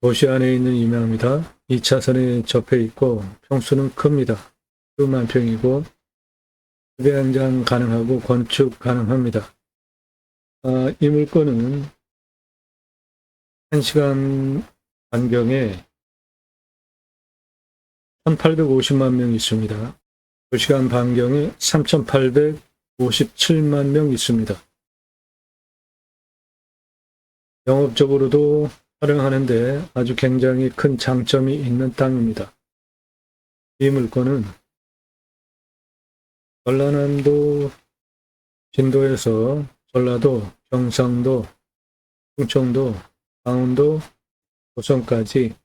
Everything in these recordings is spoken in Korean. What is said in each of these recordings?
도시 안에 있는 임야입니다. 2차선에 접해 있고 평수는 큽니다. 10만 평이고 주차장 가능하고 건축 가능합니다. 이 물건은 1시간 반경에 1850만 명이 있습니다. 2시간 반경에 3857만 명이 있습니다. 영업적으로도 활용하는데 아주 굉장히 큰 장점이 있는 땅입니다. 이 물건은 전라남도 진도에서 전라도, 경상도, 충청도, 강원도, 고성까지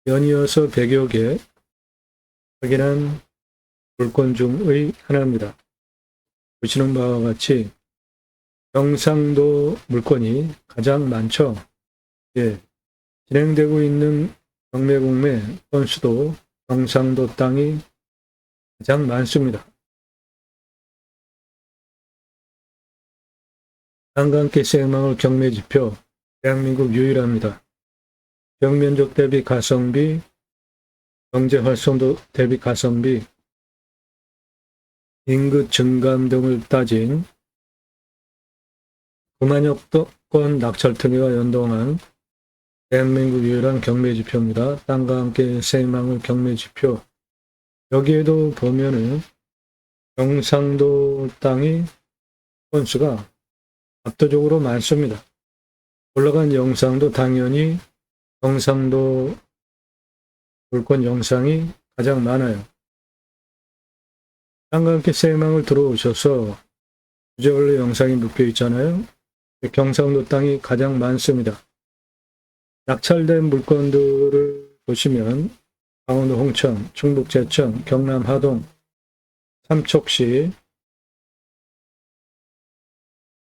연이어서 100여 개 확인한 물건 중의 하나입니다. 보시는 바와 같이 경상도 물건이 가장 많죠. 진행되고 있는 경매공매 건수도 경상도 땅이 가장 많습니다. 땅과 함께 생망을 경매지표 대한민국 유일합니다. 경면적 대비 가성비, 경제활성도 대비 가성비, 인구 증감 등을 따진 9만여 건 낙찰 등과 연동한 대한민국 유일한 경매지표입니다. 땅과 함께 생망을 경매지표. 여기에도 보면은 경상도 땅이 건수가 압도적으로 많습니다. 올라간 영상도 당연히 경상도 물건 영상이 가장 많아요. 땅과 함께 생망을 들어오셔서 주제별로 영상이 묶여 있잖아요. 경상도 땅이 가장 많습니다. 낙찰된 물건들을 보시면 강원도 홍천, 충북 제천, 경남 하동, 삼척시,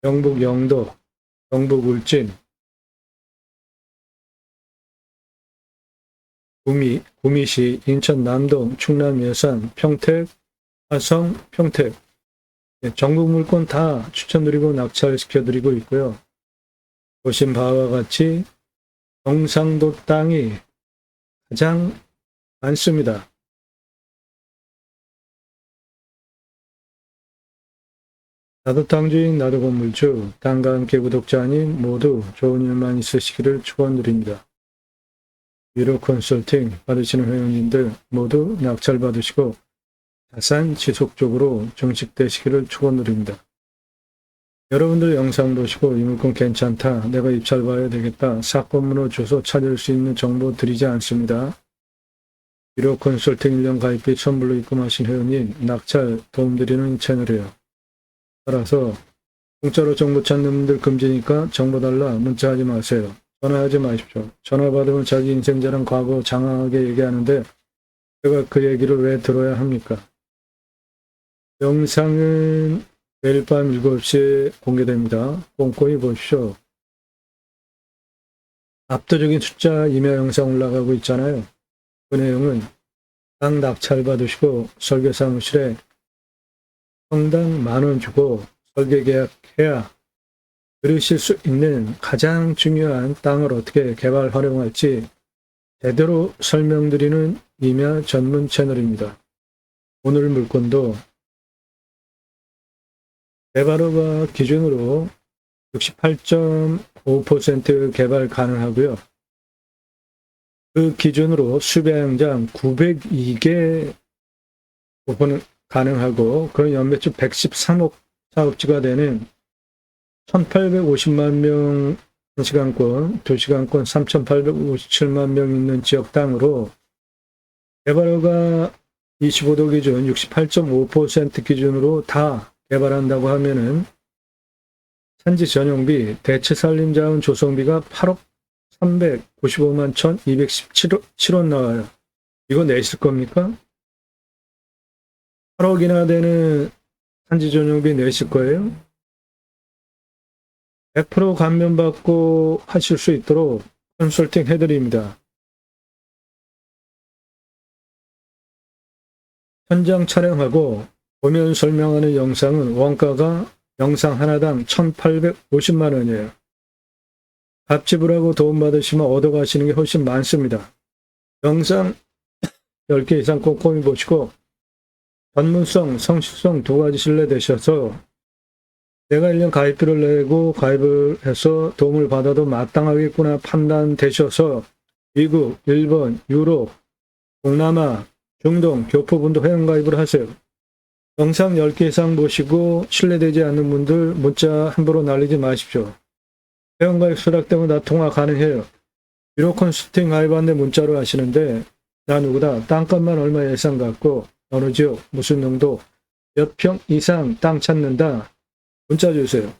경북 영도, 경북 울진, 구미시, 인천 남동, 충남 예산, 평택, 화성, 평택. 전국 물건 다 추천드리고 낙찰시켜드리고 있고요. 보신 바와 같이 경상도 땅이 가장 많습니다. 나도 땅주인, 나도 건물주, 땅과 함께 구독자님 모두 좋은 일만 있으시기를 축원드립니다. 유료 컨설팅 받으시는 회원님들 모두 낙찰 받으시고 자산 지속적으로 증식되시기를 축원드립니다. 여러분들 영상 보시고 이 물건 괜찮다, 내가 입찰 봐야 되겠다, 사건번호 주소 찾을 수 있는 정보 드리지 않습니다. 유료 컨설팅 1년 가입비 선불로 입금하신 회원님 낙찰 도움드리는 채널이에요. 따라서 공짜로 정보 찾는 분들 금지니까 정보 달라 문자하지 마세요. 전화하지 마십시오. 전화 받으면 자기 인생 자랑 과거 장황하게 얘기하는데 제가 그 얘기를 왜 들어야 합니까? 영상은 매일 밤 7시에 공개됩니다. 꼼꼼히 보십시오. 압도적인 숫자 임야 영상 올라가고 있잖아요. 그 내용은 땅 낙찰 받으시고 설계사무실에 평당 10,000원 주고 설계 계약해야 들으실 수 있는 가장 중요한 땅을 어떻게 개발 활용할지 제대로 설명드리는 임야 전문 채널입니다. 오늘 물건도 개발허가 기준으로 68.5% 개발 가능하고요. 그 기준으로 수배양장 902개 부분은 가능하고 그 연매출 113억 사업지가 되는 1850만 명 1시간권, 2시간권 3857만 명 있는 지역 땅으로 개발허가 25도 기준 68.5% 기준으로 다 개발한다고 하면은 산지 전용비, 대체 산림자원 조성비가 8억 395만 1217원 나와요. 이거 내실 겁니까? 8억이나 되는 산지 전용비 내실 거예요? 100% 감면받고 하실 수 있도록 컨설팅 해드립니다. 현장 촬영하고 보면 설명하는 영상은 원가가 영상 하나당 1,850만 원이에요. 값 지불하고 도움받으시면 얻어가시는 게 훨씬 많습니다. 영상 10개 이상 꼼꼼히 보시고 전문성, 성실성 두 가지 신뢰되셔서 내가 1년 가입비를 내고 가입을 해서 도움을 받아도 마땅하겠구나 판단되셔서 미국, 일본, 유럽, 동남아, 중동, 교포분도 회원가입을 하세요. 영상 10개 이상 보시고 신뢰되지 않는 분들 문자 함부로 날리지 마십시오. 회원가입 수락되면 다 통화 가능해요. 유료 컨설팅 가입하는데 문자로 하시는데 나 누구다 땅값만 얼마 예상 갖고 어느 지역 무슨 용도 몇 평 이상 땅 찾는다 문자 주세요.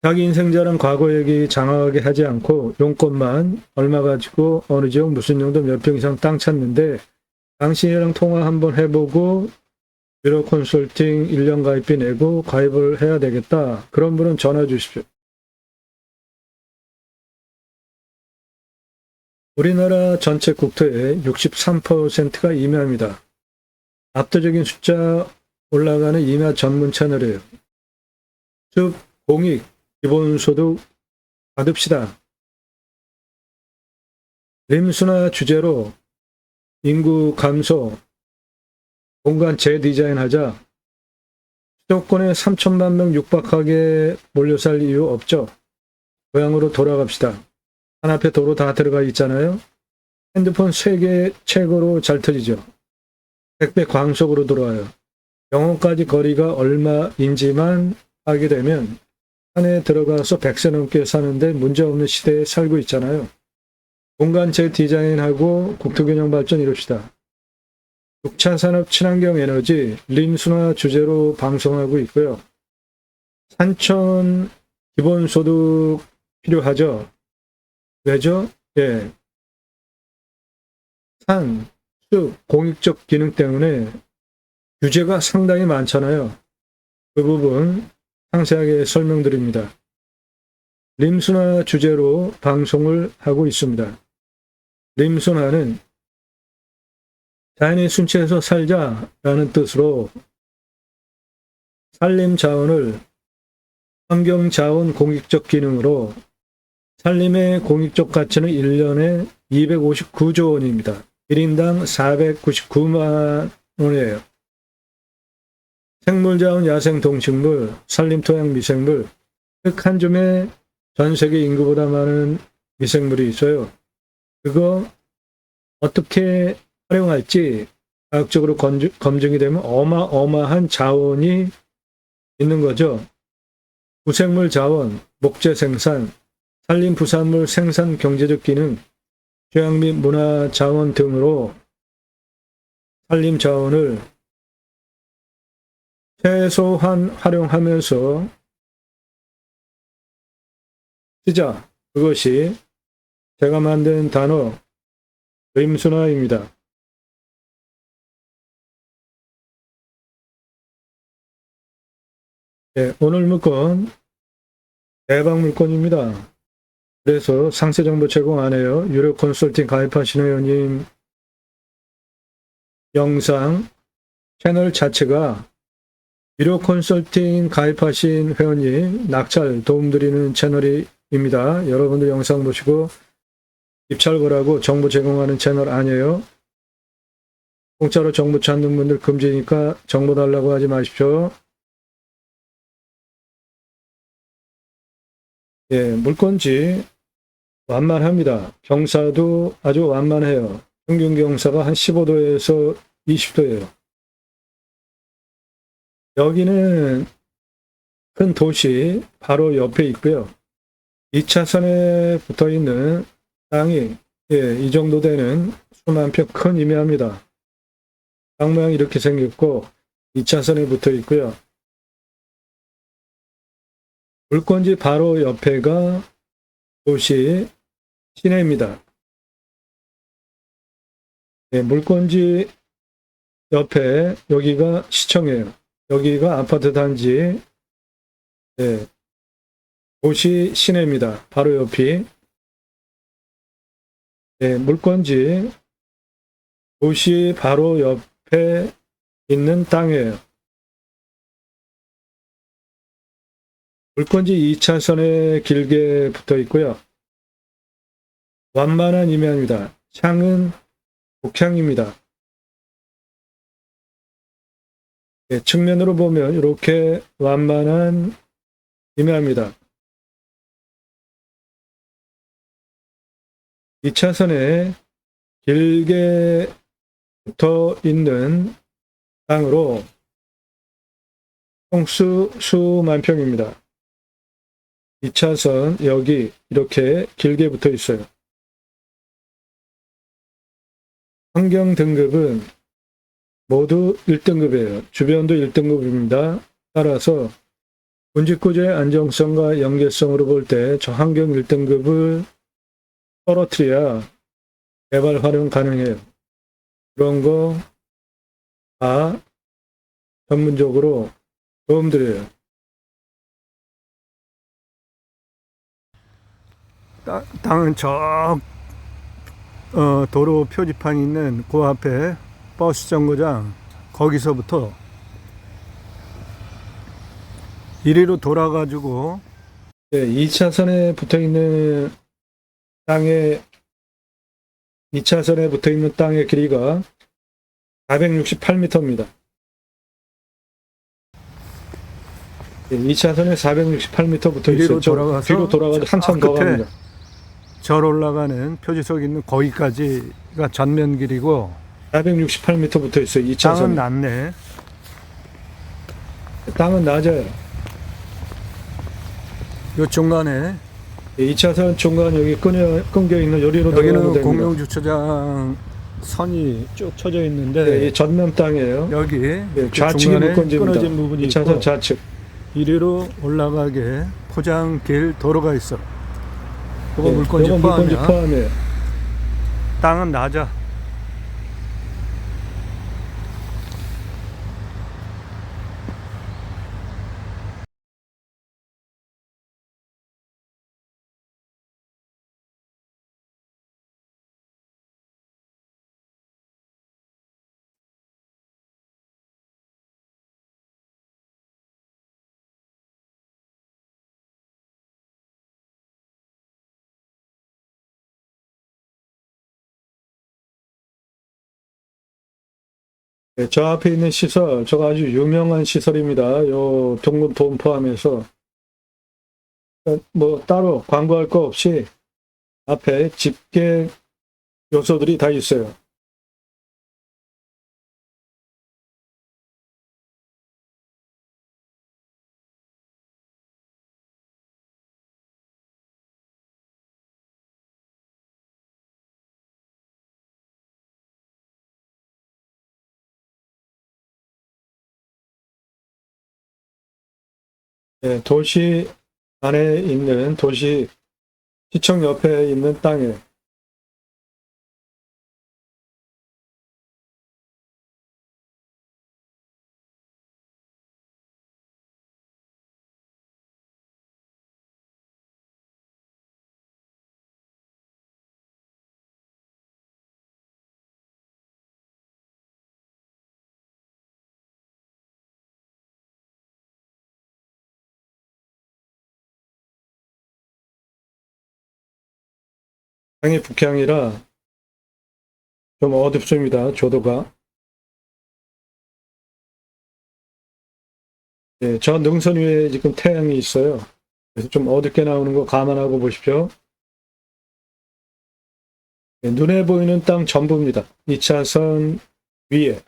자기 인생자랑 과거 얘기 장황하게 하지 않고 용건만 얼마 가지고 어느 지역 무슨 용도 몇 평 이상 땅 찾는데 당신이랑 통화 한번 해보고 유료 컨설팅 1년 가입비 내고 가입을 해야 되겠다. 그런 분은 전화 주십시오. 우리나라 전체 국토의 63%가 임야입니다. 압도적인 숫자 올라가는 임야 전문 채널이에요. 즉, 공익, 기본소득 받읍시다. 림수나 주제로 인구 감소, 공간 재디자인하자. 수도권에 3천만 명 육박하게 몰려살 이유 없죠. 고향으로 돌아갑시다. 한 앞에 도로 다 들어가 있잖아요. 핸드폰 3개 최고로 잘 터지죠. 100배 광속으로 들어와요. 영어까지 거리가 얼마인지만 하게 되면 산에 들어가서 100세 넘게 사는데 문제없는 시대에 살고 있잖아요. 공간 재디자인하고 국토균형 발전 이룹시다. 6차 산업 친환경 에너지 림수나 주제로 방송하고 있고요. 산천 기본소득 필요하죠. 왜죠? 예. 산, 숲, 공익적 기능 때문에 규제가 상당히 많잖아요. 그 부분 상세하게 설명드립니다. 림수나 주제로 방송을 하고 있습니다. 림수나는 자연의 순치에서 살자라는 뜻으로 산림 자원을 환경 자원 공익적 기능으로 산림의 공익적 가치는 1년에 259조 원입니다. 1인당 499만 원이에요. 생물자원, 야생 동식물, 산림토양 미생물, 흙 한 줌에 전 세계 인구보다 많은 미생물이 있어요. 그거 어떻게 활용할지 과학적으로 검증이 되면 어마어마한 자원이 있는 거죠. 부생물 자원, 목재 생산, 산림 부산물 생산 경제적 기능, 휴양 및 문화 자원 등으로 산림 자원을 최소한 활용하면서 쓰자. 그것이 제가 만든 단어 림수나입니다. 네, 오늘 물건 대박 물건입니다. 그래서 상세 정보 제공 안 해요. 유료 컨설팅 가입하시는 회원님 영상 채널 자체가 유료 컨설팅 가입하신 회원님 낙찰 도움드리는 채널입니다. 여러분들 영상 보시고 입찰 거라고 정보 제공하는 채널 아니에요. 공짜로 정보 찾는 분들 금지니까 정보 달라고 하지 마십시오. 예, 물건지 완만합니다. 경사도 아주 완만해요. 평균 경사가 한 15도에서 20도예요. 여기는 큰 도시 바로 옆에 있고요. 2차선에 붙어 있는 땅이 이 정도 되는 수만 평 큰 임야입니다. 땅 모양이 이렇게 생겼고 2차선에 붙어 있고요. 물건지 바로 옆에가 도시 시내입니다. 네, 물건지 옆에 여기가 시청이에요. 여기가 아파트 단지 네, 도시 시내입니다. 바로 옆이 네, 물건지 도시 바로 옆에 있는 땅이에요. 물건지 2차선에 길게 붙어 있고요. 완만한 임야입니다. 향은 북향입니다. 네, 측면으로 보면 이렇게 완만한 임야입니다. 2차선에 길게 붙어 있는 땅으로 총수 수만 평입니다. 2차선 여기 이렇게 길게 붙어 있어요. 환경 등급은 모두 1등급이에요. 주변도 1등급입니다. 따라서 군집구조의 안정성과 연계성으로 볼 때 저 환경 1등급을 떨어뜨려야 개발 활용 가능해요. 그런 거 다 전문적으로 도움드려요. 땅은 도로 표지판 있는 그 앞에 버스 정거장 거기서부터 이리로 돌아가지고 2차선에 붙어있는 땅의 2차선에 붙어있는 땅의 길이가 468m입니다. 2차선에 468m 붙어 있어요. 뒤로 돌아가서 한참 더 갑니다. 절 올라가는 표지석 있는 거기까지가 전면 길이고 468m 붙어 있어요. 2차선. 땅은 낮네. 땅은 낮아요. 요 중간에 2차선 중간 여기 끊겨 있는 요리로 여기는 공용 주차장 선이 쭉 쳐져 있는데 네, 이 전면 땅이에요. 여기 네, 좌측이 물건지입니다. 끊어진 부분이 2차선 있고 좌측. 이리로 올라가게 포장길 도로가 있어. 그거 네, 물건지 포함이에요. 땅은 낮아. 네, 저 앞에 있는 시설, 저거 아주 유명한 시설입니다. 요 동군 포함해서 뭐 따로 광고할 거 없이 앞에 집계 요소들이 다 있어요. 네, 도시 안에 있는 시청 옆에 있는 땅에 땅이 북향이라 좀 어둡습니다. 조도가. 네, 저 능선 위에 지금 태양이 있어요. 그래서 좀 어둡게 나오는 거 감안하고 보십시오. 네, 눈에 보이는 땅 전부입니다. 2차선 위에.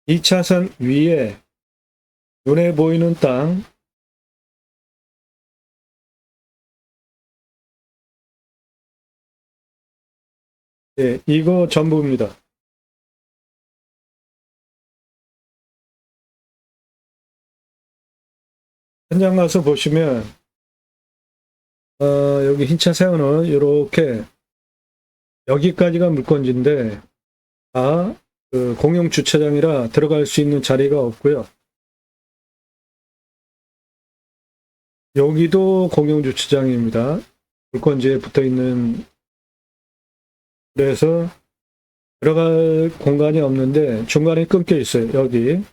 2차선 위에 눈에 보이는 땅 네, 이거 전부입니다. 현장 가서 보시면 여기 흰 차 세우는 이렇게 여기까지가 물건지인데 다 공용 주차장이라 들어갈 수 있는 자리가 없고요. 여기도 공용 주차장입니다. 물건지에 붙어 있는 그래서 들어갈 공간이 없는데 중간에 끊겨 있어요. 여기.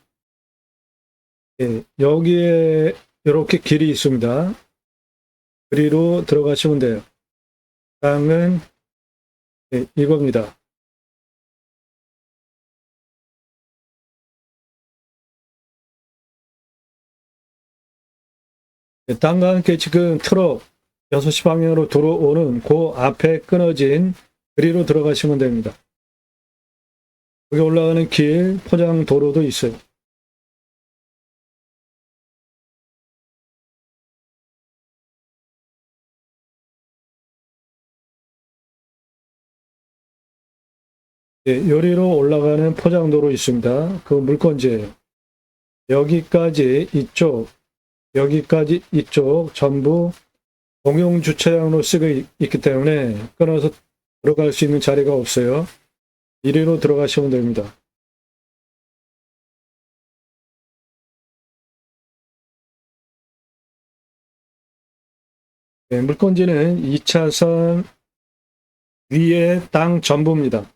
예, 여기에 이렇게 길이 있습니다. 그리로 들어가시면 돼요. 땅은 이겁니다. 땅과 함께 지금 트럭 6시 방향으로 들어오는 그 앞에 끊어진 그리로 들어가시면 됩니다. 여기 올라가는 길, 포장 도로도 있어요. 요리로 올라가는 포장도로 있습니다. 그 물건지예요. 여기까지 이쪽 전부 공용 주차장으로 쓰고 있기 때문에 끊어서 들어갈 수 있는 자리가 없어요. 이리로 들어가시면 됩니다. 물건지는 2차선 위에 땅 전부입니다.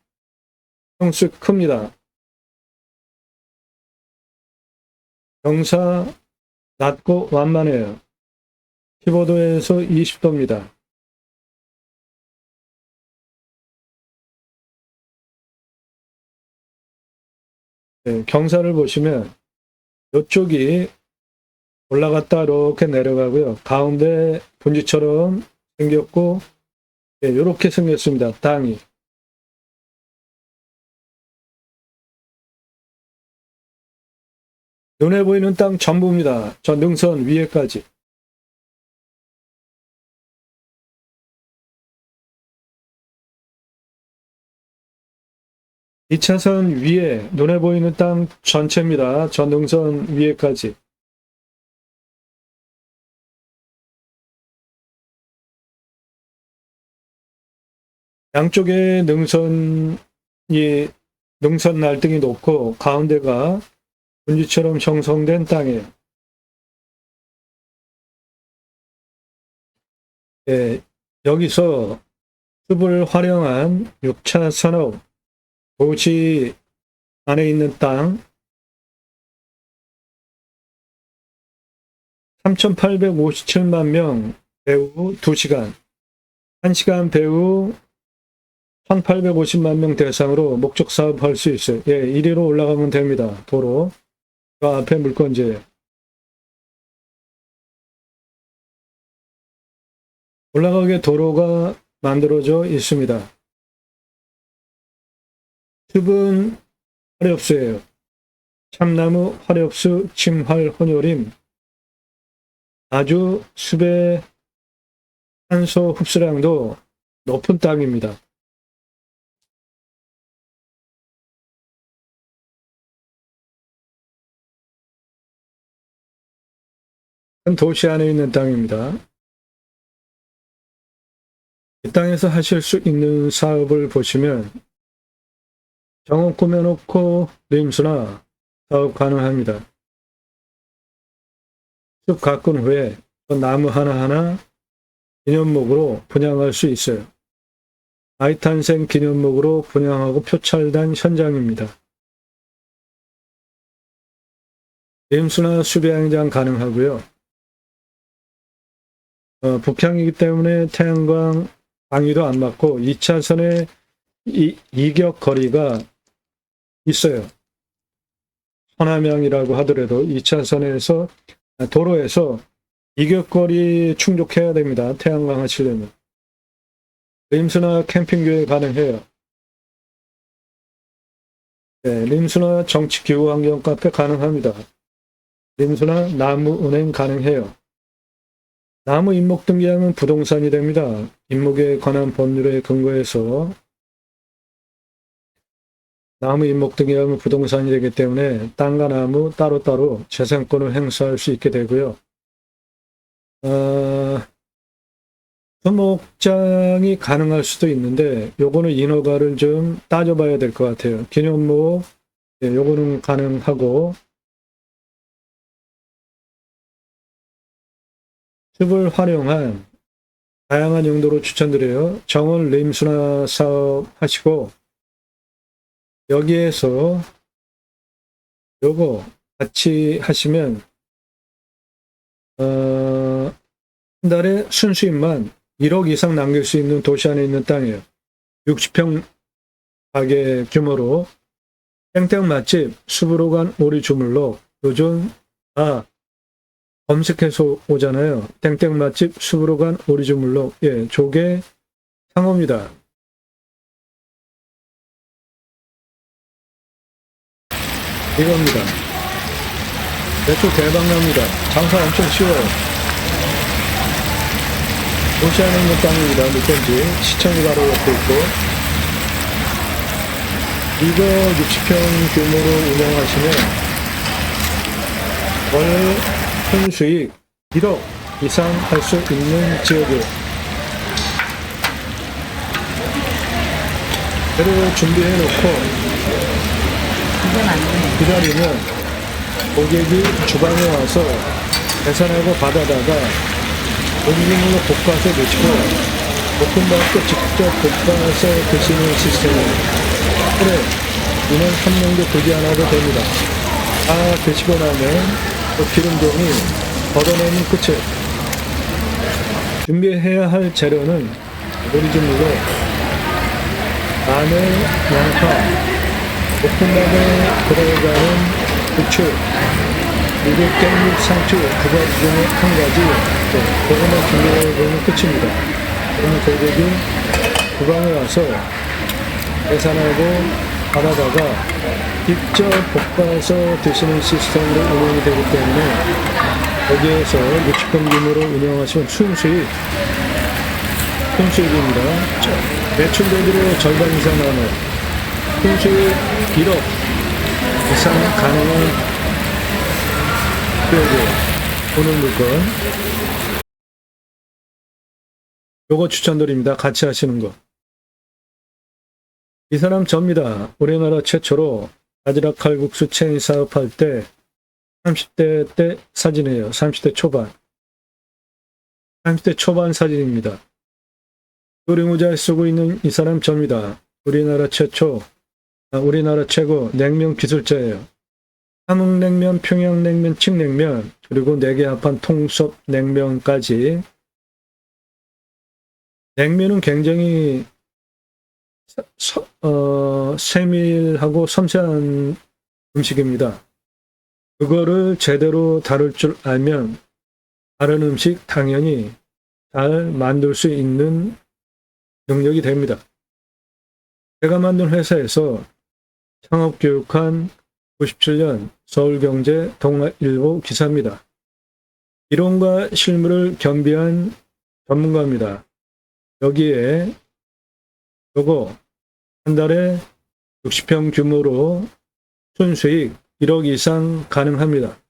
평수 큽니다. 경사 낮고 완만해요. 15도에서 20도입니다. 경사를 보시면 이쪽이 올라갔다 이렇게 내려가고요. 가운데 분지처럼 생겼고 이렇게 생겼습니다. 땅이. 눈에 보이는 땅 전부입니다. 저 능선 위에까지. 이 차선 위에 눈에 보이는 땅 전체입니다. 저 능선 위에까지. 양쪽에 능선 날등이 높고 가운데가 분지처럼 형성된 땅이에요. 여기서 숲을 활용한 6차 산업 도시 안에 있는 땅 3,857만 명 배후 2시간, 1시간 배후 1,850만 명 대상으로 목적 사업할 수 있어요. 이리로 올라가면 됩니다. 도로. 그 앞에 물건지예요. 올라가게 도로가 만들어져 있습니다. 숲은 화렵수예요. 참나무, 화렵수, 침활, 혼요림. 아주 숲의 산소 흡수량도 높은 땅입니다. 도시 안에 있는 땅입니다. 이 땅에서 하실 수 있는 사업을 보시면 정원 꾸며놓고 림수나 사업 가능합니다. 숲 가꾼 후에 나무 하나하나 기념목으로 분양할 수 있어요. 아이탄생 기념목으로 분양하고 표찰단 현장입니다. 림수나 수배양장 가능하고요. 북향이기 때문에 태양광 방위도 안 맞고 2차선에 이격 거리가 있어요. 서남향이라고 하더라도 2차선에서 도로에서 이격거리 충족해야 됩니다. 태양광 하시려면. 림수나 캠핑교회 가능해요. 림수나 정치기후환경 카페 가능합니다. 림수나 나무은행 가능해요. 나무 임목 등기하면 부동산이 됩니다. 임목에 관한 법률에 근거해서 나무 임목 등기하면 부동산이 되기 때문에 땅과 나무 따로따로 재산권을 행사할 수 있게 되고요. 수목장이 가능할 수도 있는데 요거는 인허가를 좀 따져봐야 될 것 같아요. 기념목 요거는 가능하고 숲을 활용한 다양한 용도로 추천드려요. 정원 림수나 사업 하시고 여기에서 요거 같이 하시면 한 달에 순수익만 1억 이상 남길 수 있는 도시 안에 있는 땅이에요. 60평 가게 규모로 땡땡 맛집, 숲으로 간 오리 주물럭. 요즘 다 검색해서 오잖아요. 땡땡 맛집, 숲으로 간 오리 주물럭. 예, 조개 상어입니다. 이겁니다. 매출 대박납니다. 장사 엄청 쉬워요. 도시 안에 있는 땅입니다. 밑던지 시청이 바로 옆에 있고, 이거 60평 규모로 운영하시면 월 순수익 1억 이상 할 수 있는 지역이에요. 배를 준비해 놓고 기다리면 고객이 주방에 와서 계산하고 받아다가 고기물로 볶아서 드시고 볶음밥도 직접 볶아서 드시는 시스템이에요. 그래, 이는 한 명도 들지 않아도 됩니다. 다 드시고 나면 그 기름종이 걷어내면 끝이에요. 준비해야 할 재료는 오리지널로 마늘, 양파, 볶음밥에 들어가는 부추, 그리고 깻잎, 상추, 두 가지 중에 한 가지, 그것만 준비해보면 끝입니다. 그러면 고객이 주방에 와서 계산하고 받아다가 직접 볶아서 드시는 시스템으로 운영이 되기 때문에 거기에서 60평 규모로 운영하시면 순수익입니다. 매출 대비로 절반 이상 나는 순수익 1억 이상 가능한 구역에 오는 물건, 요거 추천드립니다. 같이 하시는 거. 이 사람 접니다. 우리나라 최초로 바지락 칼국수 체인 사업할 때 30대 때 사진이에요. 30대 초반. 30대 초반 사진입니다. 요리모자에 쓰고 있는 이 사람 접니다. 우리나라 최초, 우리나라 최고 냉면 기술자예요. 함흥냉면, 평양냉면, 칡냉면, 그리고 4개 합한 통섭 냉면까지. 냉면은 굉장히 세밀하고 섬세한 음식입니다. 그거를 제대로 다룰 줄 알면 다른 음식 당연히 잘 만들 수 있는 능력이 됩니다. 제가 만든 회사에서 창업교육한 97년 서울경제 동아일보 기사입니다. 이론과 실무를 겸비한 전문가입니다. 여기에 요거 한 달에 60평 규모로 순수익 1억 이상 가능합니다.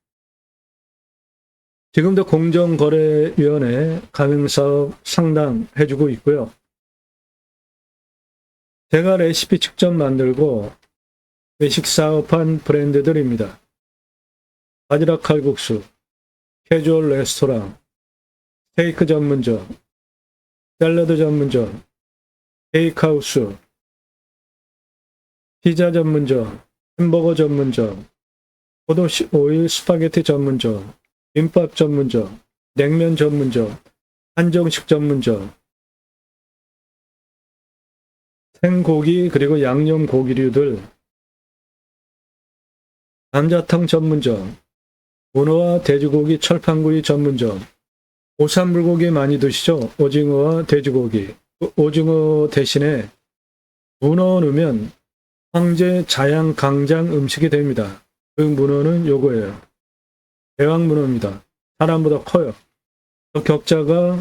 지금도 공정거래위원회 가맹사업 상담해주고 있고요. 제가 레시피 직접 만들고 외식 사업한 브랜드들입니다. 바지락 칼국수, 캐주얼 레스토랑, 스테이크 전문점, 샐러드 전문점, 베이크하우스, 피자 전문점, 햄버거 전문점, 포도 오일 스파게티 전문점, 김밥 전문점, 냉면 전문점, 한정식 전문점, 생고기 그리고 양념 고기류들, 감자탕 전문점, 문어와 돼지고기 철판구이 전문점, 오삼불고기 많이 드시죠? 오징어와 돼지고기. 오징어 대신에 문어 넣으면 황제 자양 강장 음식이 됩니다. 그 문어는 요거예요. 대왕 문어입니다. 사람보다 커요. 격자가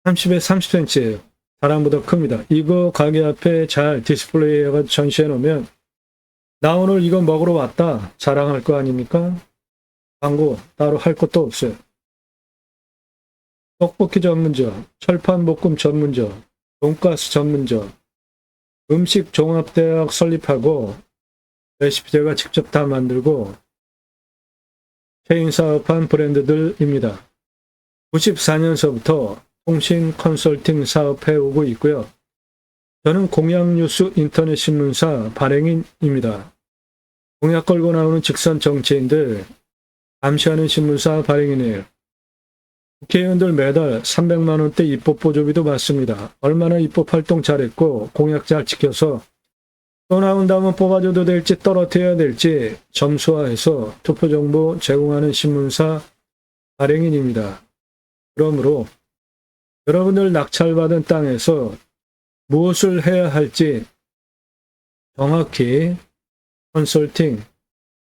30에 30cm예요. 사람보다 큽니다. 이거 가게 앞에 잘 디스플레이해서 전시해 놓으면 나 오늘 이거 먹으러 왔다 자랑할 거 아닙니까? 광고 따로 할 것도 없어요. 떡볶이 전문점, 철판볶음 전문점, 돈가스 전문점, 음식 종합대학 설립하고 레시피 제가 직접 다 만들고 체인 사업한 브랜드들입니다. 94년서부터 통신 컨설팅 사업해 오고 있고요. 저는 공약뉴스 인터넷 신문사 발행인입니다. 공약 걸고 나오는 직선 정치인들 감시하는 신문사 발행인이에요. 국회의원들 매달 300만 원대 입법 보조비도 받습니다. 얼마나 입법 활동 잘했고 공약 잘 지켜서 또 나온다면 뽑아줘도 될지 떨어뜨려야 될지 점수화해서 투표 정보 제공하는 신문사 발행인입니다. 그러므로 여러분들 낙찰받은 땅에서 무엇을 해야 할지 정확히 컨설팅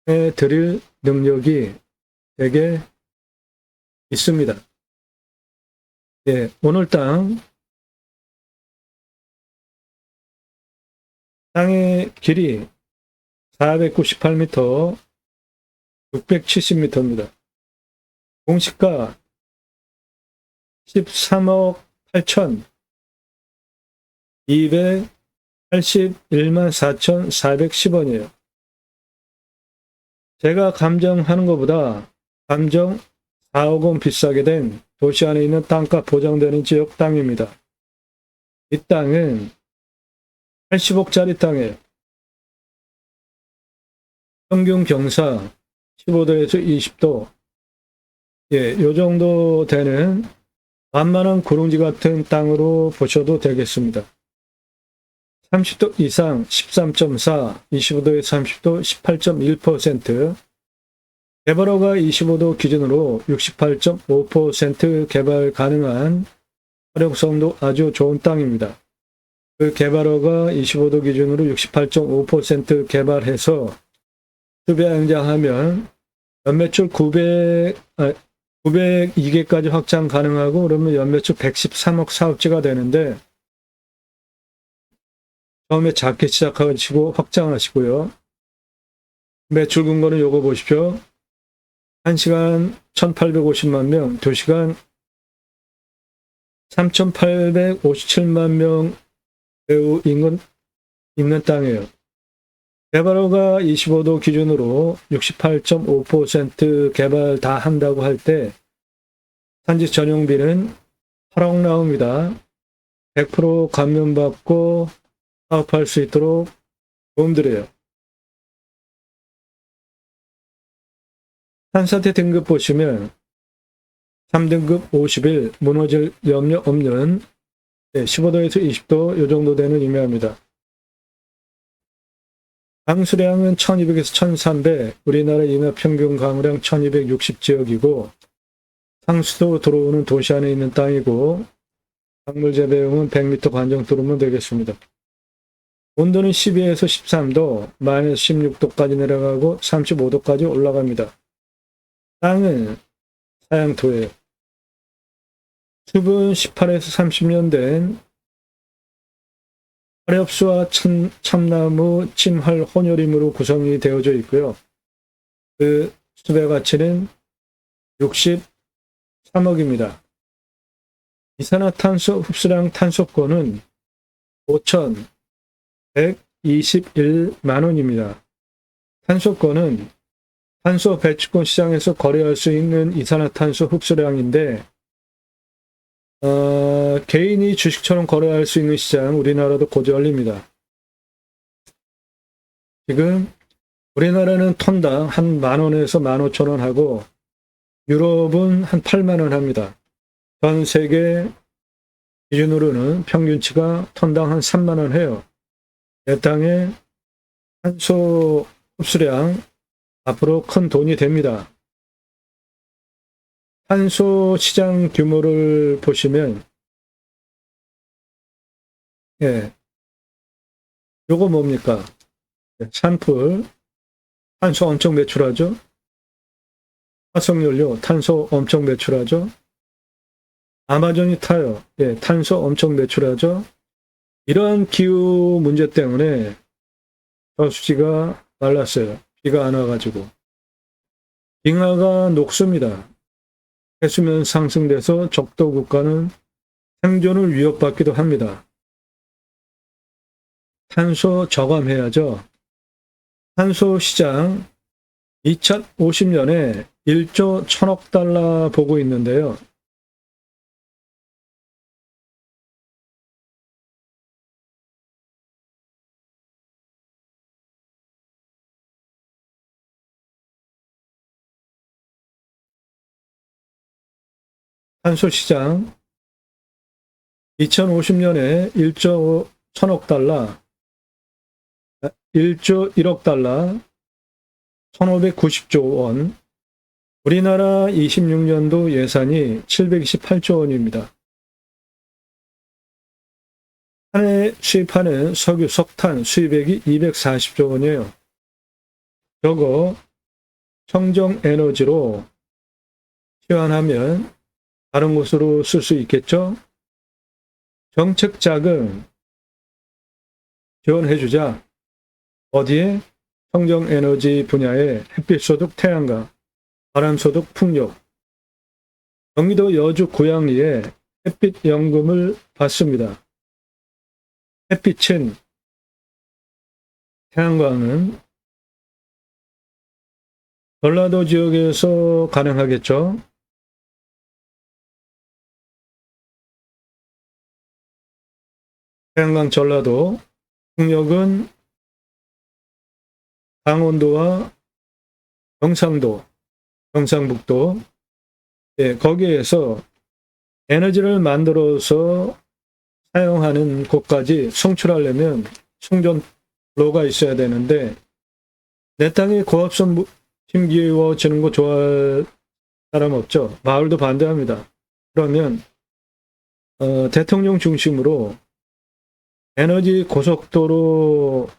해드릴 능력이 되게 있습니다. 예, 오늘 땅의 길이 498m, 670m입니다. 공시가 13억 8천 281만 4,410원이에요. 제가 감정하는 것보다 감정 4억 원 비싸게 된 도시 안에 있는 땅값 보장되는 지역 땅입니다. 이 땅은 80억짜리 땅이에요. 평균 경사 15도에서 20도, 예, 요 정도 되는 만만한 구릉지 같은 땅으로 보셔도 되겠습니다. 30도 이상 13.4, 25도에 30도 18.1%, 개발허가 25도 기준으로 68.5% 개발 가능한 활용성도 아주 좋은 땅입니다. 그 개발허가 25도 기준으로 68.5% 개발해서 수배양장하면 연매출 902개까지 확장 가능하고 그러면 연매출 113억 사업지가 되는데 처음에 작게 시작하시고 확장하시고요. 매출 근거는 요거 보십시오. 1시간 1850만 명, 2시간 3857만 명 매우 인근 있는 땅이에요. 개발허가 25도 기준으로 68.5% 개발 다 한다고 할 때 산지 전용비는 8억 나옵니다. 100% 감면받고 사업할 수 있도록 도움드려요. 산사태 등급 보시면 3등급 50일 무너질 염려 없는 15도에서 20도 이 정도 되는 의미합니다. 강수량은 1200에서 1300, 우리나라 임야 평균 강우량 1260지역이고 상수도 들어오는 도시 안에 있는 땅이고 작물 재배용은 100m 관정 뚫으면 되겠습니다. 온도는 12에서 13도, 마이너스 16도까지 내려가고 35도까지 올라갑니다. 땅은 사양토예요. 숲은 18에서 30년 된 화렵수와 참나무, 침할, 혼혈임으로 구성이 되어져 있고요. 그 숲의 가치는 63억입니다. 이산화탄소 흡수량 탄소권은 5,121만 원입니다. 탄소권은 탄소 배출권 시장에서 거래할 수 있는 이산화탄소 흡수량인데 개인이 주식처럼 거래할 수 있는 시장 우리나라도 곧 열립니다. 지금 우리나라는 톤당 한 10,000원에서 15,000원 하고 유럽은 한 8만 원 합니다. 전 세계 기준으로는 평균치가 톤당 한 3만 원 해요. 내 땅의 탄소 흡수량 앞으로 큰 돈이 됩니다. 탄소 시장 규모를 보시면 예, 요거 뭡니까? 산불, 탄소 엄청 배출하죠? 화석연료, 탄소 엄청 배출하죠? 아마존이 타요. 예, 탄소 엄청 배출하죠? 이러한 기후 문제 때문에 저수지가 말랐어요. 비가 안 와가지고. 빙하가 녹습니다. 해수면 상승돼서 적도 국가는 생존을 위협받기도 합니다. 탄소 저감해야죠. 탄소 시장 2050년에 1조 1,000억 달러 보고 있는데요. 탄소 시장 2050년에 1조 1000억 달러, 1조 1억 달러, 1590조 원, 우리나라 26년도 예산이 728조 원입니다. 한 해 수입하는 석유, 석탄 수입액이 240조 원이에요. 저거 청정 에너지로 시환하면 다른 곳으로 쓸 수 있겠죠? 정책 자금 지원해주자. 어디에? 청정 에너지 분야에 햇빛 소득 태양광, 바람 소득 풍력. 경기도 여주 고양리에 햇빛 연금을 받습니다. 햇빛은, 태양광은 전라도 지역에서 가능하겠죠. 태양광 전라도, 풍력은 강원도와 경상도, 경상북도, 거기에서 에너지를 만들어서 사용하는 곳까지 송출하려면 충전로가 있어야 되는데, 내 땅에 고압선 힘기워지는 거 좋아할 사람 없죠. 마을도 반대합니다. 그러면 대통령 중심으로 에너지 고속도로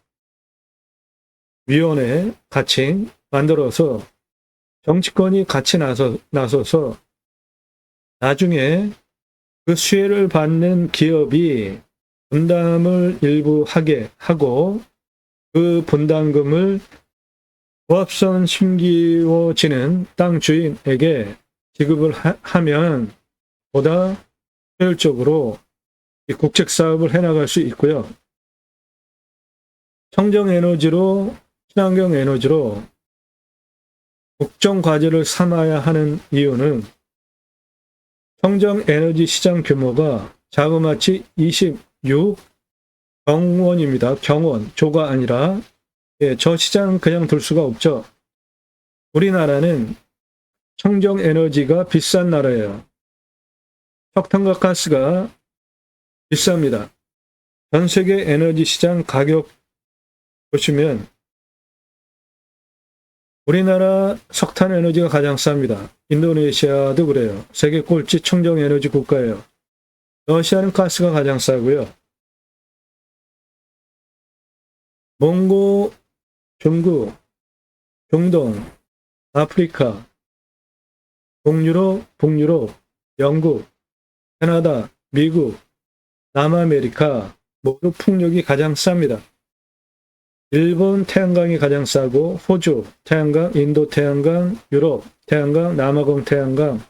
위원회 같이 만들어서 정치권이 같이 나서서 나중에 그 수혜를 받는 기업이 분담을 일부 하게 하고 그 분담금을 고압선 심기워지는 땅 주인에게 지급을 하면 보다 효율적으로 국책 사업을 해나갈 수 있고요. 청정 에너지로, 친환경 에너지로 국정 과제를 삼아야 하는 이유는 청정 에너지 시장 규모가 자그마치 26 경원입니다. 경원, 조가 아니라. 저 시장 그냥 둘 수가 없죠. 우리나라는 청정 에너지가 비싼 나라예요. 석탄과 가스가 비쌉니다. 전 세계 에너지 시장 가격 보시면 우리나라 석탄 에너지가 가장 쌉니다. 인도네시아도 그래요. 세계 꼴찌 청정 에너지 국가예요. 러시아는 가스가 가장 싸고요. 몽고, 중국, 중동, 아프리카, 동유럽, 북유럽, 영국, 캐나다, 미국, 남아메리카 모두 풍력이 가장 쌉니다. 일본 태양광이 가장 싸고 호주 태양광, 인도 태양광, 유럽 태양광, 남아공 태양광,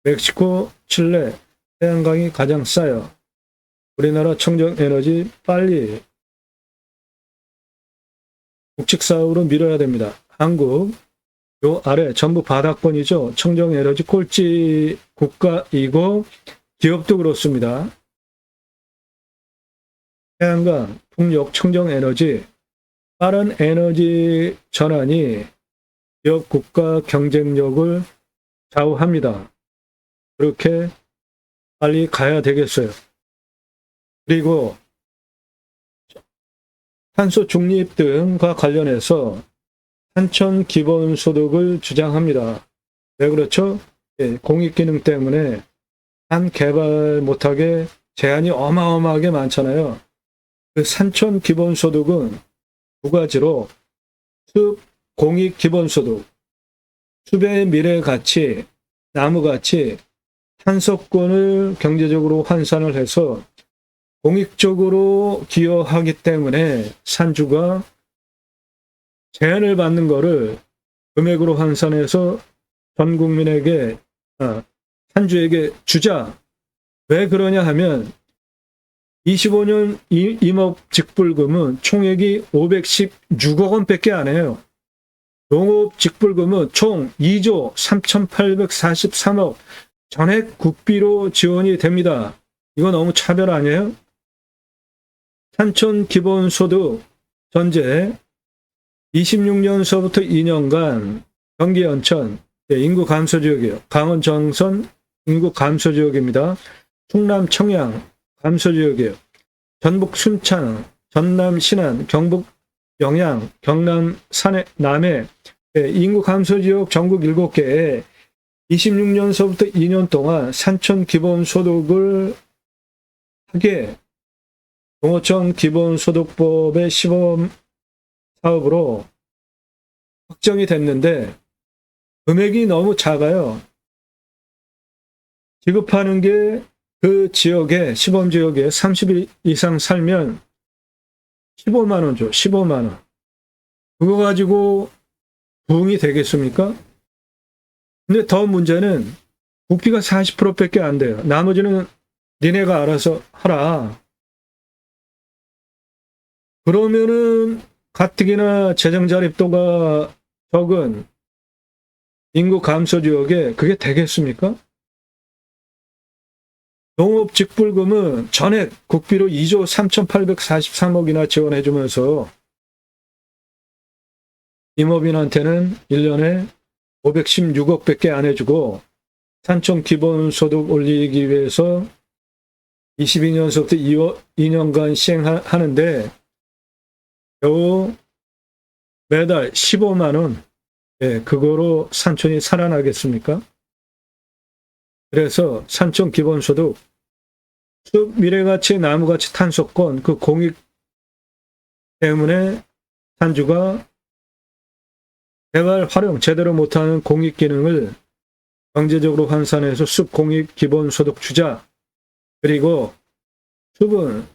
멕시코, 칠레 태양광이 가장 싸요. 우리나라 청정 에너지 빨리 국책 사업으로 밀어야 됩니다. 한국 요 아래 전부 바닥권이죠. 청정 에너지 꼴찌 국가이고 기업도 그렇습니다. 태양광, 풍력, 청정 에너지 빠른 에너지 전환이 기업 국가 경쟁력을 좌우합니다. 그렇게 빨리 가야 되겠어요. 그리고 탄소 중립 등과 관련해서 산천 기본소득을 주장합니다. 왜 그렇죠? 공익기능 때문에 산 개발 못하게 제한이 어마어마하게 많잖아요. 그 산천 기본소득은 두 가지로 숲 공익 기본소득, 숲의 미래 가치, 나무 가치, 탄소권을 경제적으로 환산을 해서 공익적으로 기여하기 때문에 산주가 제한을 받는 거를 금액으로 환산해서 전 국민에게, 산주에게 주자. 왜 그러냐 하면 25년 임업직불금은 총액이 516억 원밖에 안 해요. 농업직불금은 총 2조 3,843억 전액 국비로 지원이 됩니다. 이거 너무 차별 아니에요? 산천 기본소득 전제 26년서부터 2년간 경기 연천 인구 감소 지역이에요. 강원 정선 인구 감소 지역입니다. 충남 청양 감소 지역이에요. 전북 순창, 전남 신안, 경북 영양, 경남 산해, 남해 인구 감소 지역 전국 7개에 26년서부터 2년 동안 산촌 기본소득을 하게 농어촌 기본소득법의 시범 사업으로 확정이 됐는데 금액이 너무 작아요. 지급하는 게 그 지역에 시범 지역에 30일 이상 살면 15만 원 줘. 15만 원. 그거 가지고 부흥이 되겠습니까? 근데 더 문제는 국비가 40%밖에 안 돼요. 나머지는 니네가 알아서 하라. 그러면은 가뜩이나 재정 자립도가 적은 인구 감소 지역에 그게 되겠습니까? 농업직불금은 전액 국비로 2조 3,843억이나 지원해주면서 임업인한테는 1년에 516억밖에 안 해주고 산촌 기본소득 올리기 위해서 22년서부터 2년간 시행하는데 겨우 매달 15만 원, 그거로 산촌이 살아나겠습니까? 그래서 산촌 기본소득, 숲 미래가치 나무가치 탄소권 그 공익 때문에 산주가 개발 활용 제대로 못하는 공익 기능을 경제적으로 환산해서 숲 공익 기본소득 주자. 그리고 숲은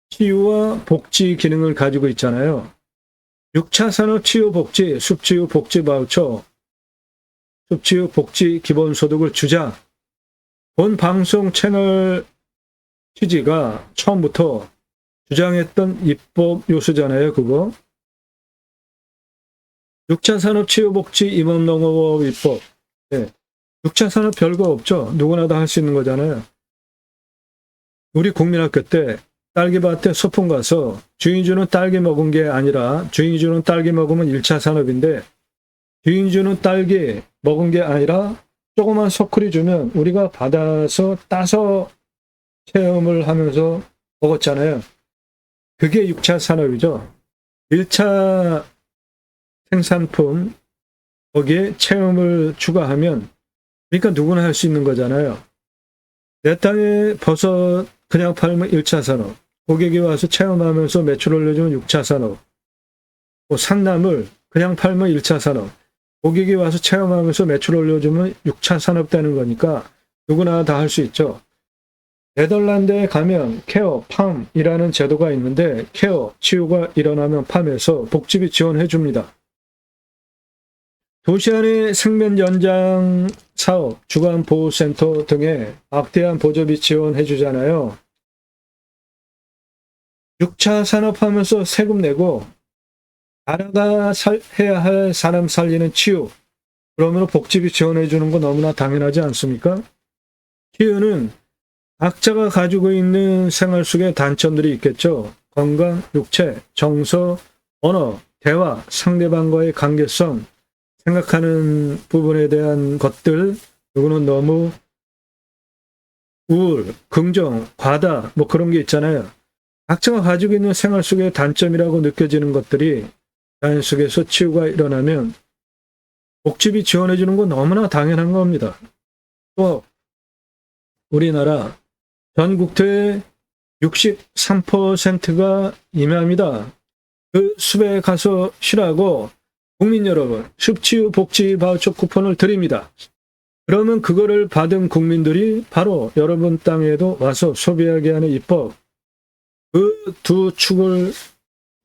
치유와 복지 기능을 가지고 있잖아요. 6차 산업 치유 복지, 숲 치유 복지 바우처, 숲 치유 복지 기본소득을 주자. 본 방송 채널 취지가 처음부터 주장했던 입법 요소잖아요, 그거. 6차 산업 치유복지 임업농업 입법. 6차 산업 별거 없죠. 누구나 다 할 수 있는 거잖아요. 우리 국민학교 때 딸기밭에 소풍 가서 주인 주는 딸기 먹은 게 아니라 주인 주는 딸기 먹으면 1차 산업인데 주인 주는 딸기 먹은 게 아니라 조그만 소쿠리 주면 우리가 받아서 따서 체험을 하면서 먹었잖아요. 그게 6차 산업이죠. 1차 생산품 거기에 체험을 추가하면 그러니까 누구나 할 수 있는 거잖아요. 내 땅에 버섯 그냥 팔면 1차 산업, 고객이 와서 체험하면서 매출 올려주면 6차 산업, 산나물 그냥 팔면 1차 산업, 고객이 와서 체험하면서 매출 올려주면 6차 산업 되는 거니까 누구나 다 할 수 있죠. 네덜란드에 가면 케어, 팜이라는 제도가 있는데 케어, 치유가 일어나면 팜에서 복지비 지원해 줍니다. 도시 안의 생면 연장 사업, 주간보호센터 등에 막대한 보조비 지원해 주잖아요. 6차 산업하면서 세금 내고 나라가 해야 할 사람 살리는 치유, 그러면 복지비 지원해 주는 거 너무나 당연하지 않습니까? 치유는 각자가 가지고 있는 생활 속에 단점들이 있겠죠. 건강, 육체, 정서, 언어, 대화, 상대방과의 관계성, 생각하는 부분에 대한 것들, 누구는 너무 우울, 긍정, 과다, 뭐 그런 게 있잖아요. 각자가 가지고 있는 생활 속의 단점이라고 느껴지는 것들이 자연 속에서 치유가 일어나면 복지비 지원해 주는 건 너무나 당연한 겁니다. 또 우리나라 전 국토의 63%가 임야입니다. 그 숲에 가서 쉬라고 국민 여러분, 숲치유 복지 바우처 쿠폰을 드립니다. 그러면 그거를 받은 국민들이 바로 여러분 땅에도 와서 소비하게 하는 입법, 그 두 축을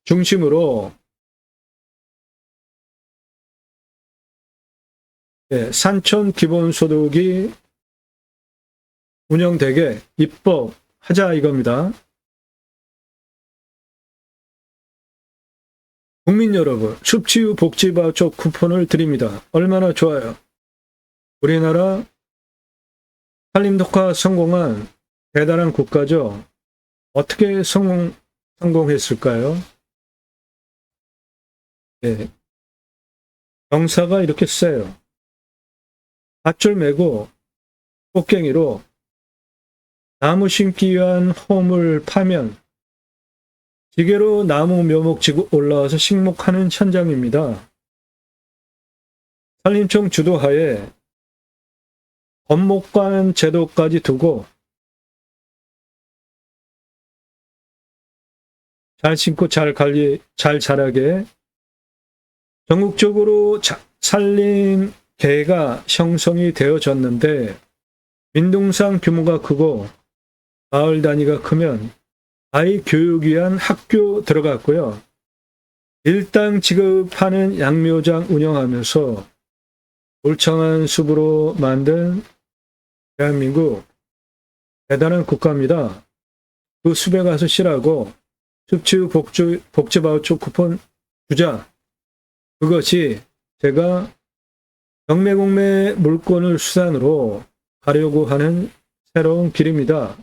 중심으로 산촌 기본소득이 운영되게 입법하자 이겁니다. 국민 여러분, 숲치유 복지 바우처 쿠폰을 드립니다. 얼마나 좋아요. 우리나라 산림독화 성공한 대단한 국가죠. 어떻게 성공했을까요? 경사가 이렇게 세요. 밧줄 메고 꽃갱이로 나무 심기 위한 홈을 파면 지게로 나무 묘목 지고 올라와서 식목하는 현장입니다. 산림청 주도하에 법목관 제도까지 두고 잘 심고 잘 관리, 잘 자라게 전국적으로 산림계가 형성이 되어졌는데 민둥상 규모가 크고 마을 단위가 크면 아이 교육 위한 학교 들어갔고요. 일당 지급하는 양묘장 운영하면서 울창한 숲으로 만든 대한민국 대단한 국가입니다. 그 숲에 가서 쉬라고 숲치유 복지바우처 쿠폰 주자. 그것이 제가 경매공매 물건을 수단으로 가려고 하는 새로운 길입니다.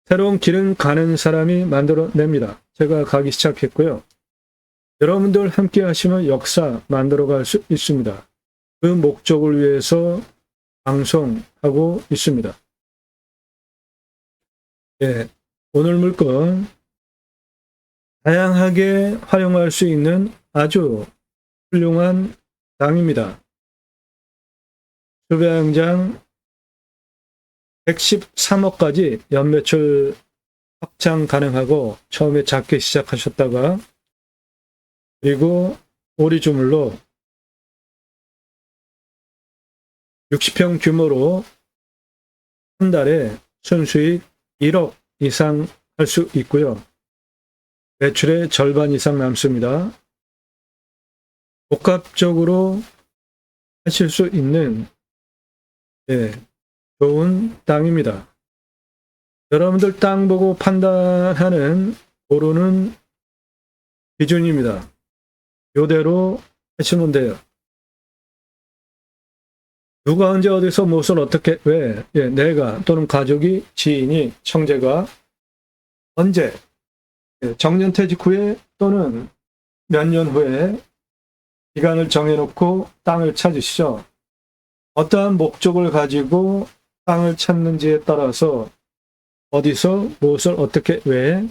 새로운 길은 가는 사람이 만들어냅니다. 제가 가기 시작했고요. 여러분들 함께 하시면 역사 만들어갈 수 있습니다. 그 목적을 위해서 방송하고 있습니다. 예, 오늘 물건 다양하게 활용할 수 있는 아주 훌륭한 당입니다. 수배양장 113억까지 연매출 확장 가능하고 처음에 작게 시작하셨다가 그리고 오리주물로 60평 규모로 한 달에 순수익 1억 이상 할 수 있고요. 매출의 절반 이상 남습니다. 복합적으로 하실 수 있는 좋은 땅입니다. 여러분들 땅 보고 판단하는 고르는 기준입니다. 이대로 하시면 돼요. 누가 언제 어디서 무엇을 어떻게 왜 내가 또는 가족이 지인이 형제가 언제 정년퇴직 후에 또는 몇 년 후에 기간을 정해놓고 땅을 찾으시죠. 어떠한 목적을 가지고 땅을 찾는지에 따라서 어디서 무엇을 어떻게 왜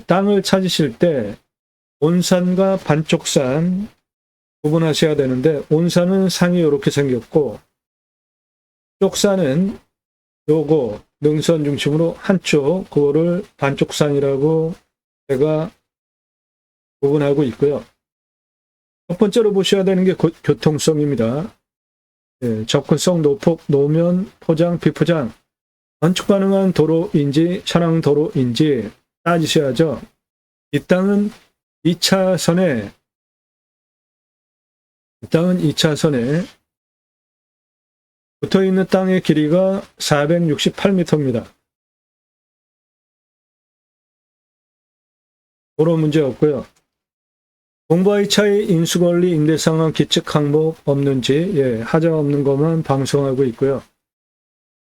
땅을 찾으실 때 온산과 반쪽산 구분하셔야 되는데 온산은 상이 이렇게 생겼고 쪽산은 요거 능선 중심으로 한쪽 그거를 반쪽산이라고 제가 구분하고 있고요. 첫 번째로 보셔야 되는 게 교통성입니다. 접근성, 노폭, 노면, 포장, 비포장 건축 가능한 도로인지 차량 도로인지 따지셔야죠. 이 땅은 2차선에 붙어있는 땅의 길이가 468m입니다. 도로 문제 없고요. 공부와의 차이, 인수권리, 임대상황, 기측 항목 없는지 하자 없는 것만 방송하고 있고요.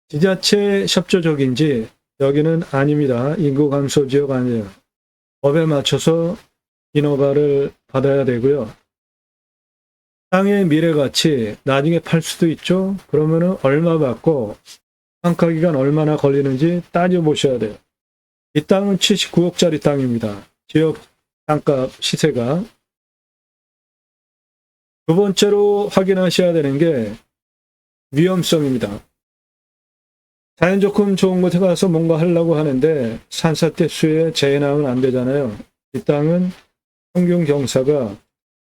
지자체 협조적인지 여기는 아닙니다. 인구 감소 지역 아니에요. 법에 맞춰서 인허가를 받아야 되고요. 땅의 미래가치 나중에 팔 수도 있죠. 그러면은 얼마 받고 평가기간 얼마나 걸리는지 따져보셔야 돼요. 이 땅은 79억짜리 땅입니다. 지역 땅값 시세가. 두 번째로 확인하셔야 되는 게 위험성입니다. 자연조건 좋은 곳에 가서 뭔가 하려고 하는데 산사태 수해 재해 나면 안 되잖아요. 이 땅은 평균 경사가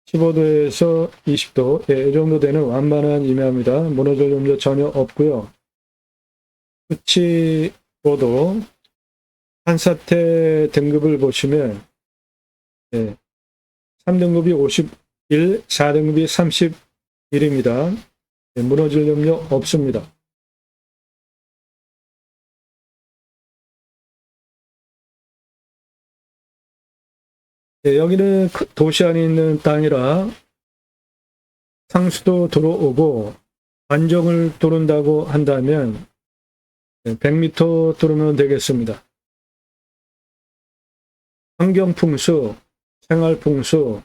15도에서 20도, 이 정도 되는 완만한 임야입니다. 무너질 염려 전혀 없고요. 수치고도 산사태 등급을 보시면 3등급이 51, 4등급이 31입니다. 무너질 염려 없습니다. 여기는 도시 안에 있는 땅이라 상수도 들어오고 관정을 뚫는다고 한다면 100m 뚫으면 되겠습니다. 환경풍수, 생활풍수,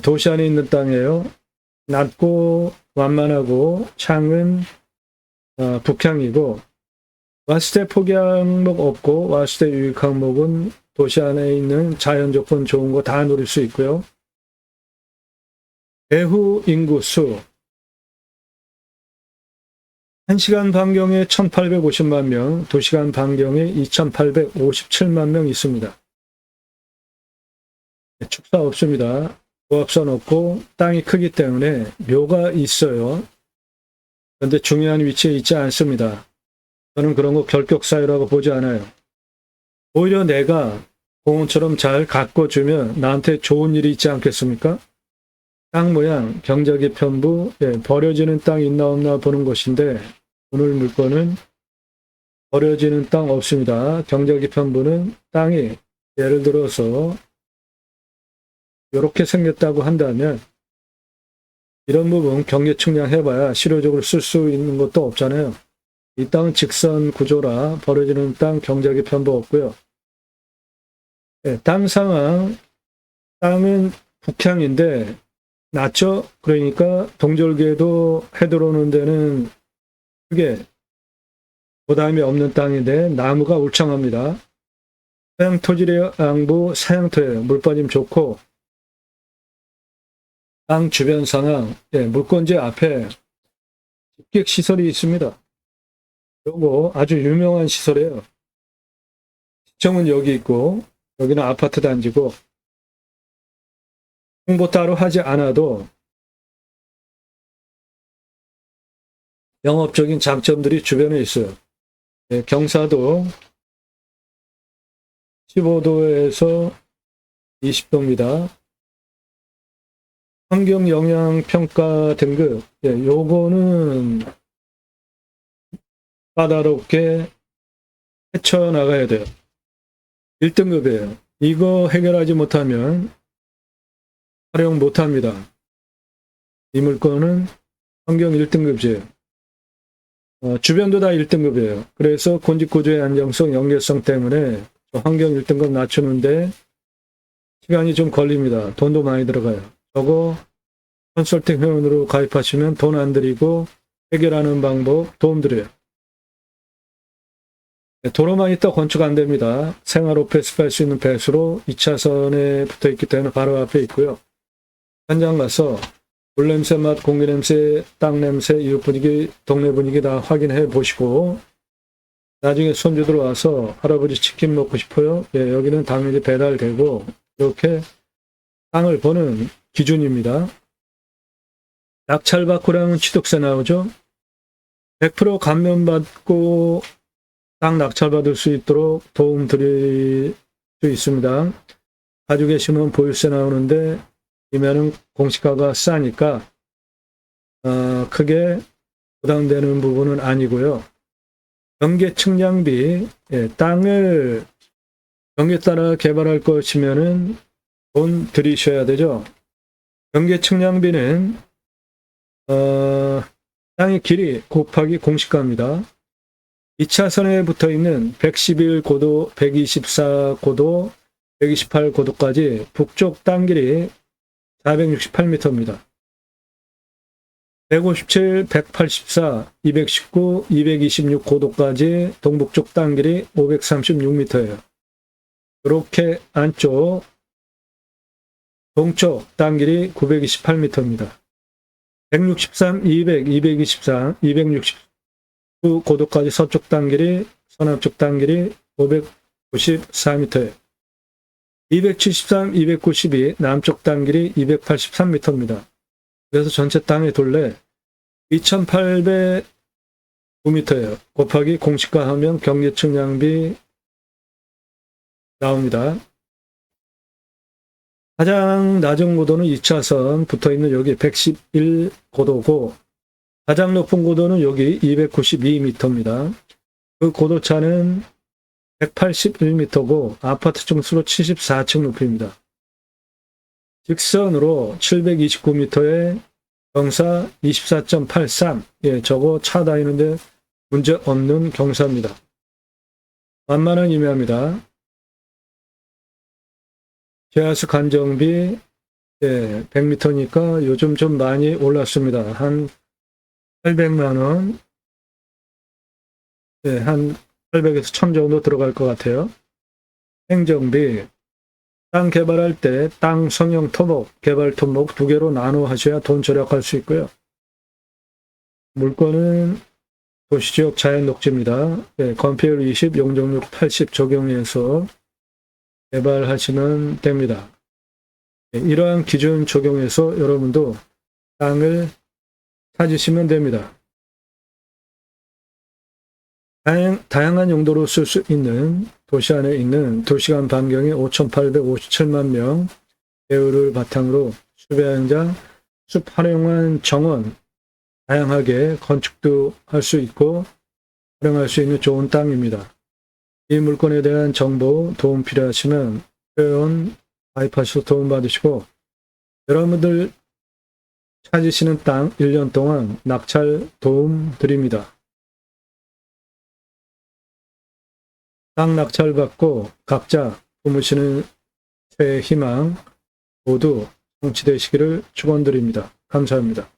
도시 안에 있는 땅이에요. 낮고 완만하고 창은 북향이고, 왔을 때 포기 항목 없고 왔을 때 유익 항목은 도시 안에 있는 자연 조건 좋은 거 다 누릴 수 있고요. 배후 인구수 1시간 반경에 1850만 명, 2시간 반경에 2857만 명 있습니다. 축사 없습니다. 고압선 없고 땅이 크기 때문에 묘가 있어요. 그런데 중요한 위치에 있지 않습니다. 저는 그런 거 결격 사유라고 보지 않아요. 오히려 내가 공원처럼 잘 가꿔주면 나한테 좋은 일이 있지 않겠습니까? 땅 모양, 경작의 편부, 버려지는 땅 있나 없나 보는 것인데 오늘 물건은 버려지는 땅 없습니다. 경작의 편부는 땅이 예를 들어서 이렇게 생겼다고 한다면 이런 부분 경계 측량해봐야 실효적으로 쓸 수 있는 것도 없잖아요. 이 땅은 직선 구조라 버려지는 땅 경작의 편부 없고요. 땅 상황, 땅은 북향인데 낮죠? 그러니까 동절기에도 해 들어오는 데는 크게 부담이 없는 땅인데 나무가 울창합니다. 서양 토질의 양부 사양토예요. 물 빠짐 좋고 땅 주변 상황, 물건지 앞에 집객 시설이 있습니다. 요거 아주 유명한 시설이에요. 시청은 여기 있고 여기는 아파트 단지고 홍보 따로 하지 않아도 영업적인 장점들이 주변에 있어요. 경사도 15도에서 20도입니다. 환경영향평가 등급, 요거는 까다롭게 헤쳐나가야 돼요. 1등급이에요. 이거 해결하지 못하면 활용 못합니다. 이 물건은 환경 1등급이에요. 주변도 다 1등급이에요. 그래서 군집구조의 안정성, 연계성 때문에 환경 1등급 낮추는데 시간이 좀 걸립니다. 돈도 많이 들어가요. 저거 컨설팅 회원으로 가입하시면 돈 안 들이고 해결하는 방법 도움드려요. 도로만 있다 건축 안 됩니다. 생활 오피스 할 수 있는 배수로 2차선에 붙어 있기 때문에 바로 앞에 있고요. 현장 가서 물 냄새, 맛, 공기 냄새, 땅 냄새, 이웃 분위기, 동네 분위기 다 확인해 보시고 나중에 손주들 와서 할아버지 치킨 먹고 싶어요. 여기는 당연히 배달되고 이렇게 땅을 보는 기준입니다. 낙찰받고랑은 취득세 나오죠. 100% 감면받고 땅 낙찰받을 수 있도록 도움 드릴 수 있습니다. 가지고 계시면 보유세 나오는데 이면은 공시가가 싸니까 크게 부담되는 부분은 아니고요. 경계 측량비, 땅을 경계 따라 개발할 것이면은 돈 들이셔야 되죠. 경계 측량비는 땅의 길이 곱하기 공시가입니다. 2차선에 붙어 있는 111고도, 124고도, 128고도까지 북쪽 땅 길이 468m입니다. 157, 184, 219, 226고도까지 동북쪽 땅 길이 536m예요. 이렇게 안쪽 동쪽 땅 길이 928m입니다. 163, 200, 223, 269고도까지 서쪽 땅 길이, 서남쪽 땅 길이 594m예요. 273, 292, 남쪽 땅 길이 283m입니다. 그래서 전체 땅의 둘레 2809m예요. 곱하기 공시가 하면 경계 측량비 나옵니다. 가장 낮은 고도는 2차선 붙어있는 여기 111고도고 가장 높은 고도는 여기 292m입니다. 그 고도차는 181m고 아파트 층수로 74층 높이입니다. 직선으로 729m에 경사 24.83, 저거 차 다니는데 문제 없는 경사입니다. 만만한 임야입니다. 제하수 간정비 100m니까 요즘 좀 많이 올랐습니다. 한 800만 원, 네, 한 800에서 1000 정도 들어갈 것 같아요. 행정비, 땅 개발할 때 땅 성형 토목, 개발 토목 두 개로 나눠 하셔야 돈 절약할 수 있고요. 물건은 도시지역 자연 녹지입니다. 네, 건폐율 20, 용적률 80 적용해서 개발하시면 됩니다. 네, 이러한 기준 적용해서 여러분도 땅을 찾으시면 됩니다. 다양한 용도로 쓸 수 있는 도시 안에 있는 2시간 반경에 5,857만 명 배우를 바탕으로 숲의 현장, 숲 활용한 정원, 다양하게 건축도 할 수 있고 활용할 수 있는 좋은 땅입니다. 이 물건에 대한 정보, 도움 필요하시면 회원 가입하셔서 도움 받으시고 여러분들 찾으시는 땅 1년 동안 낙찰 도움 드립니다. 땅 낙찰 받고 각자 품으시는 새해 희망 모두 성취되시기를 축원드립니다. 감사합니다.